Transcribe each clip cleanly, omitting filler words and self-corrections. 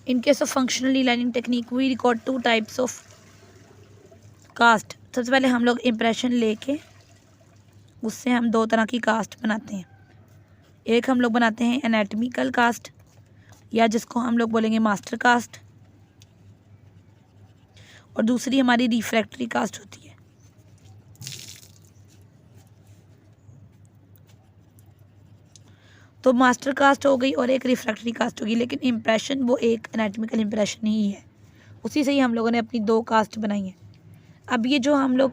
In case of functional relining technique we record 2 types of cast. सबसे पहले हम लोग इम्प्रेशन लेके उससे हम 2 तरह की कास्ट बनाते हैं। एक हम लोग बनाते हैं एनाटॉमिकल कास्ट, या जिसको हम लोग बोलेंगे मास्टर कास्ट, और दूसरी हमारी रिफ्रैक्टरी कास्ट होती है। तो मास्टर कास्ट हो गई और एक रिफ्रैक्टरी कास्ट होगी, लेकिन इम्प्रेशन वो एक एनाटॉमिकल इम्प्रेशन ही है। उसी से ही हम लोगों ने अपनी 2 कास्ट बनाई हैं। अब ये जो हम लोग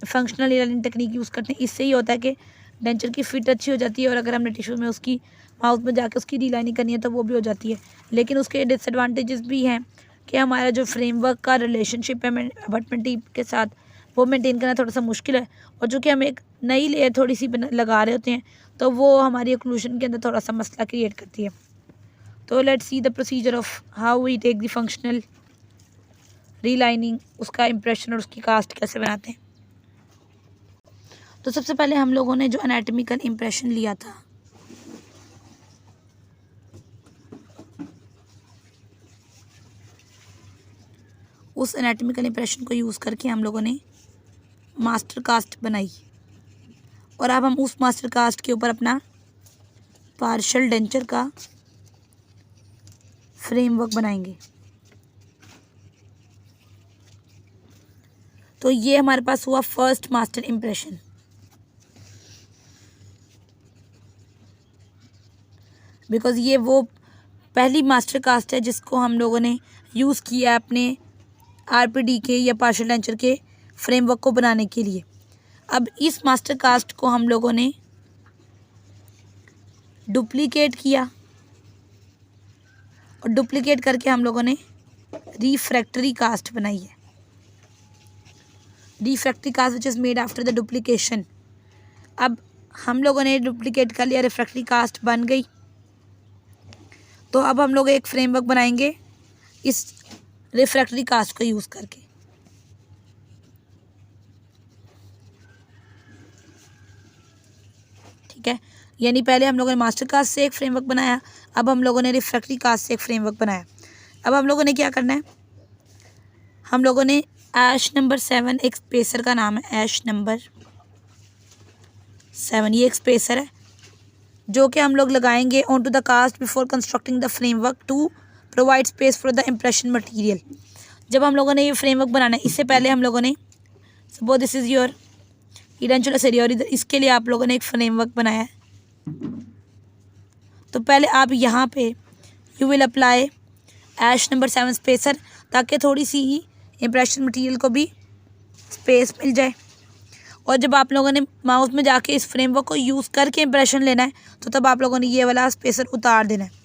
फंक्शनल रीलाइनिंग टेक्निक यूज़ करते हैं, इससे ही होता है कि डेंचर की फिट अच्छी हो जाती है, और अगर हमने टिश्यू में उसकी माउथ में जाके उसकी रीलाइनिंग करनी है तो वो भी हो जाती है। लेकिन उसके डिसएडवांटेजेस भी हैं कि हमारा जो फ्रेमवर्क का रिलेशनशिप है अबटमेंट टीप के साथ, वो मेंटेन करना थोड़ा सा मुश्किल है। और जो कि हम एक नई लेयर थोड़ी सी लगा रहे होते हैं, तो वो हमारी ओक्लूजन के अंदर थोड़ा सा मसला क्रिएट करती है। तो let's see the procedure of how we take the functional relining, उसका इम्प्रेशन और उसकी कास्ट कैसे बनाते हैं। तो सबसे पहले हम लोगों ने जो एनाटॉमिकल इम्प्रेशन लिया था, उस एनाटॉमिकल इम्प्रेशन को यूज़ करके हम लोगों ने मास्टर कास्ट बनाई, और अब हम उस मास्टर कास्ट के ऊपर अपना पार्शियल डेंचर का फ्रेमवर्क बनाएंगे। तो ये हमारे पास हुआ फर्स्ट मास्टर इम्प्रेशन। बिकॉज़ ये वो पहली मास्टर कास्ट है जिसको हम लोगों ने यूज़ किया अपने आरपीडी के या पार्शियल डेंचर के फ्रेमवर्क को बनाने के लिए। अब इस मास्टर कास्ट को हम लोगों ने डुप्लीकेट किया, और डुप्लीकेट करके हम लोगों ने रिफ्रैक्टरी कास्ट बनाई है। Refractory cast which is made after the duplication. अब हम लोगों ने डुप्लीकेट कर लिया, रिफ्रैक्टरी कास्ट बन गई। तो अब हम लोग एक फ्रेमवर्क बनाएंगे इस रिफ्रैक्टरी कास्ट को यूज़ करके। ठीक है, यानी पहले हम लोगों ने मास्टर कास्ट से एक फ्रेमवर्क बनाया, अब हम लोगों ने रिफ्रैक्टरी कास्ट से एक फ्रेमवर्क बनाया। अब हम लोगों ने क्या करना है, हम लोगों ने ऐश नंबर 7, एक स्पेसर का नाम है ऐश नंबर 7, ये एक स्पेसर है जो कि हम लोग लगाएंगे on to the cast before constructing the framework to provide space for the impression material. जब हम लोगों ने ये फ्रेमवर्क बनाना है, इससे पहले हम लोगों ने suppose this is your edentulous area, और इसके लिए आप लोगों ने एक फ्रेमवर्क बनाया है। तो पहले आप यहाँ पे you will apply ash number 7 spacer, ताकि थोड़ी सी ही इम्प्रेशन मटेरियल को भी स्पेस मिल जाए। और जब आप लोगों ने माउस में जाके इस फ्रेमवर्क को यूज़ करके इम्प्रेशन लेना है, तो तब आप लोगों ने ये वाला स्पेसर उतार देना है।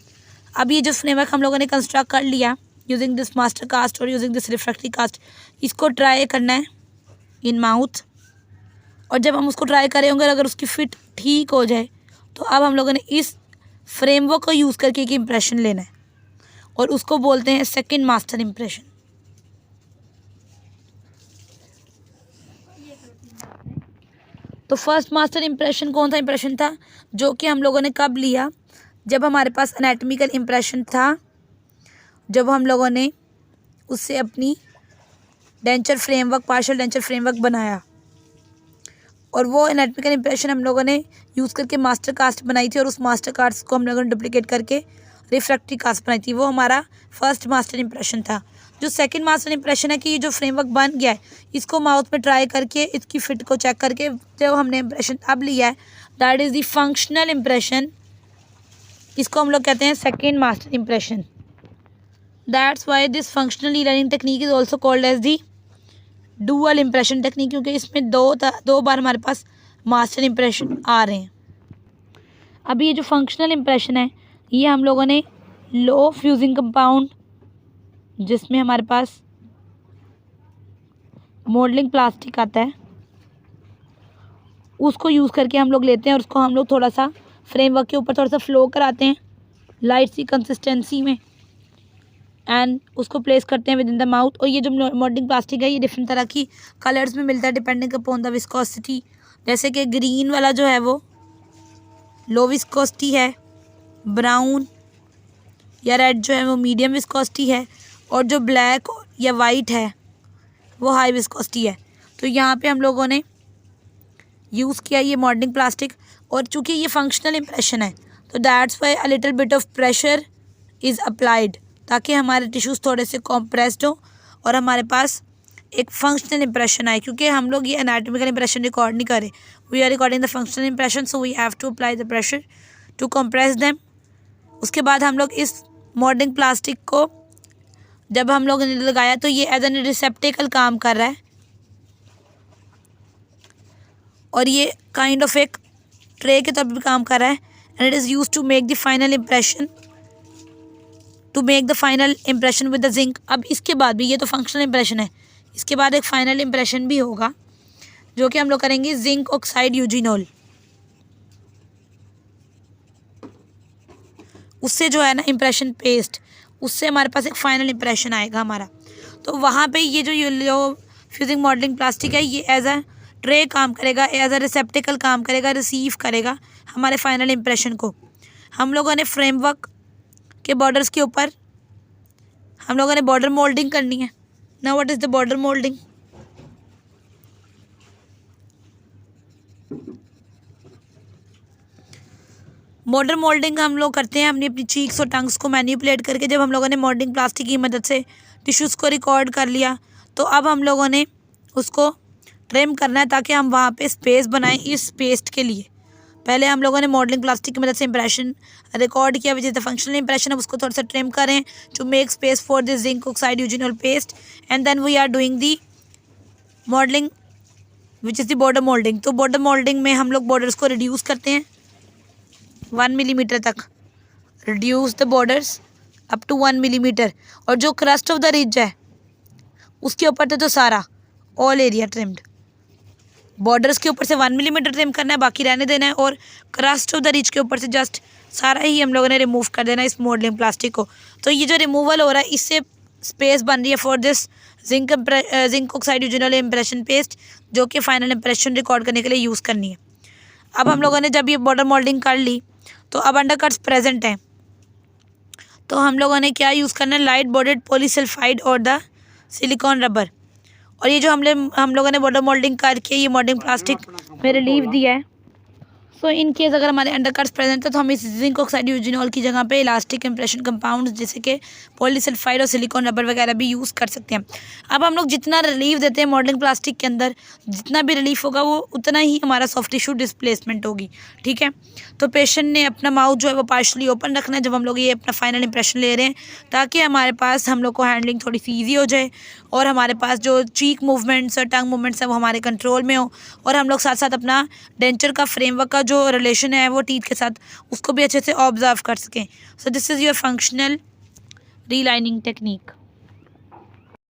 अब ये जो फ्रेमवर्क हम लोगों ने कंस्ट्रक्ट कर लिया यूजिंग दिस मास्टर कास्ट और यूजिंग दिस रिफ्रैक्टरी कास्ट, इसको ट्राई करना है इन माउथ। और जब हम उसको ट्राई करें होंगे, अगर उसकी फिट ठीक हो जाए, तो अब हम लोगों ने इस फ्रेमवर्क को यूज़ करके एक इम्प्रेशन लेना है, और उसको बोलते हैं सेकंड मास्टर इम्प्रेशन। तो फर्स्ट मास्टर इम्प्रेशन कौन सा इम्प्रेशन था, जो कि हम लोगों ने कब लिया, जब हमारे पास एनाटॉमिकल इम्प्रेशन था, जब हम लोगों ने उससे अपनी denture framework, partial denture framework बनाया। और वो एनाटॉमिकल इम्प्रेशन हम लोगों ने यूज़ करके मास्टर कास्ट बनाई थी, और उस मास्टर कास्ट को हम लोगों ने डुप्लीकेट करके रिफ्रैक्टरी कास्ट बनाई थी। वो हमारा फर्स्ट मास्टर इम्प्रेशन था। जो सेकंड मास्टर इम्प्रेशन है कि ये जो फ्रेमवर्क बन गया है, इसको माउथ में ट्राई करके इसकी फिट को चेक करके जो हमने इम्प्रेशन अब लिया है, that is the functional impression. इसको हम लोग कहते हैं second master impression. That's why this functional relining technique is also called as the dual impression technique, क्योंकि इसमें दो बार हमारे पास मास्टर इम्प्रेशन आ रहे हैं। अब ये जो फंक्शनल इम्प्रेशन है, ये हम लोगों ने लो फ्यूजिंग कंपाउंड, जिसमें हमारे पास मॉडलिंग प्लास्टिक आता है, उसको यूज़ करके हम लोग लेते हैं, और उसको हम लोग थोड़ा सा फ्रेमवर्क के ऊपर थोड़ा सा फ्लो कराते हैं लाइट सी कंसिस्टेंसी में, एंड उसको प्लेस करते हैं विद इन द माउथ। और ये जो मॉडलिंग प्लास्टिक है, ये डिफरेंट तरह की कलर्स में मिलता है डिपेंडिंग अपॉन द विस्कोसिटी। जैसे कि ग्रीन वाला जो है वो लो विस्कोसिटी है, ब्राउन या रेड जो है वो मीडियम विस्कोसिटी है, और जो ब्लैक या वाइट है वो हाई विस्कोसिटी है। तो यहाँ पे हम लोगों ने यूज़ किया ये मॉडलिंग प्लास्टिक, और चूँकि ये फंक्शनल इम्प्रेशन है तो that's why a little bit of pressure is applied, ताकि हमारे टिश्यूज़ थोड़े से कॉम्प्रेस्ड हो और हमारे पास एक फंक्शनल इंप्रेशन आए। क्योंकि हम लोग ये एनाटॉमिकल इंप्रेशन रिकॉर्ड नहीं करें, we are recording the functional impression, so we have to apply the pressure to compress them. उसके बाद हम लोग इस मॉडलिंग प्लास्टिक को जब हम लोगों ने लगाया तो ये एज एन रिसेप्टिकल काम कर रहा है, और ये काइंड ऑफ एक ट्रे के तौर पर काम कर रहा है, and it is use to make the final impression, to make the final impression with the zinc. अब इसके बाद भी ये तो फंक्शनल इंप्रेशन है, इसके बाद एक फाइनल इंप्रेशन भी होगा जो कि हम लोग करेंगे जिंक ऑक्साइड यूजिनोल। उससे जो है ना इंप्रेशन पेस्ट, उससे हमारे पास एक फाइनल इंप्रेशन आएगा हमारा। तो वहाँ पे ये जो फ्यूजिंग मॉडलिंग प्लास्टिक है ये एज अ ट्रे काम करेगा, एज अ रिसेप्टिकल काम करेगा, रिसीव करेगा हमारे फाइनल इंप्रेशन को। हम लोगों ने फ्रेमवर्क के बॉर्डर्स के ऊपर हम लोगों ने बॉर्डर मोल्डिंग करनी है। Now what is the border moulding? Border moulding हम लोग करते हैं अपनी चीक्स और टंग्स को मैनिपुलेट करके। जब हम लोगों ने मोल्डिंग प्लास्टिक की मदद से टिश्यूज़ को रिकॉर्ड कर लिया तो अब हम लोगों ने उसको ट्रिम करना है ताकि हम वहाँ पे स्पेस बनाएं इस पेस्ट के लिए। पहले हम लोगों ने मॉडलिंग प्लास्टिक की मदद से इंप्रेशन रिकॉर्ड किया which is the functional impression. अब उसको थोड़ा सा ट्रिम करें to make space for this zinc oxide eugenol paste, and then we are doing the modelling which is the border moulding. तो बॉर्डर मोल्डिंग में हम लोग बॉर्डर्स को रिड्यूस करते हैं 1 मिलीमीटर तक, reduce the borders up to 1 millimetre, और जो क्रस्ट ऑफ द रिज है उसके ऊपर तो सारा ऑल एरिया ट्रिम्ड। बॉर्डर्स के ऊपर से 1 मिलीमीटर ट्रिम करना है, बाकी रहने देना है, और क्रस्ट ऑफ द रिज के ऊपर से जस्ट सारा ही हम लोगों ने रिमूव कर देना है इस मॉडलिंग प्लास्टिक को। तो ये जो रिमूवल हो रहा है इससे स्पेस बन रही है for this zinc oxide eugenol impression paste, जो कि फाइनल इंप्रेशन रिकॉर्ड करने के लिए यूज़ करनी है। अब हम लोगों ने जब ये बॉर्डर मोल्डिंग कर ली तो अब अंडरकट्स प्रेजेंट हैं, तो हम लोगों ने क्या यूज़ करना है, लाइट बॉर्डेड पॉलीसल्फाइड और द सिलिकॉन रबर। और ये जो हम लोगों ने बॉर्डर मोल्डिंग करके ये मॉडलिंग प्लास्टिक में रिलीफ दिया है। सो इन केस अगर हमारे अंडरकट्स प्रेजेंट है तो हम इस जिंक ऑक्साइड यूजिनोल की जगह पे इलास्टिक इंप्रेशन कंपाउंड्स जैसे कि पॉलीसल्फाइड और सिलिकॉन रबर वगैरह भी यूज़ कर सकते हैं। अब हम लोग जितना रिलीफ देते हैं मॉडलिंग प्लास्टिक के अंदर, जितना भी रिलीफ होगा वो उतना ही हमारा सॉफ्ट टिश्यू डिस्प्लेसमेंट होगी। ठीक है, तो पेशेंट ने अपना माउथ जो है वो पार्शली ओपन रखना है जब हम लोग ये अपना फाइनल इंप्रेशन ले रहे हैं, ताकि हमारे पास हम लोग को हैंडलिंग थोड़ी सी ईजी हो जाए और हमारे पास जो चीक मूवमेंट्स और टंग मूवमेंट्स हैं वो हमारे कंट्रोल में हो, और हम लोग साथ साथ अपना डेंचर का फ्रेमवर्क का जो रिलेशन है वो टीथ के साथ उसको भी अच्छे से ऑब्जर्व कर सकें। So this is your functional relining technique.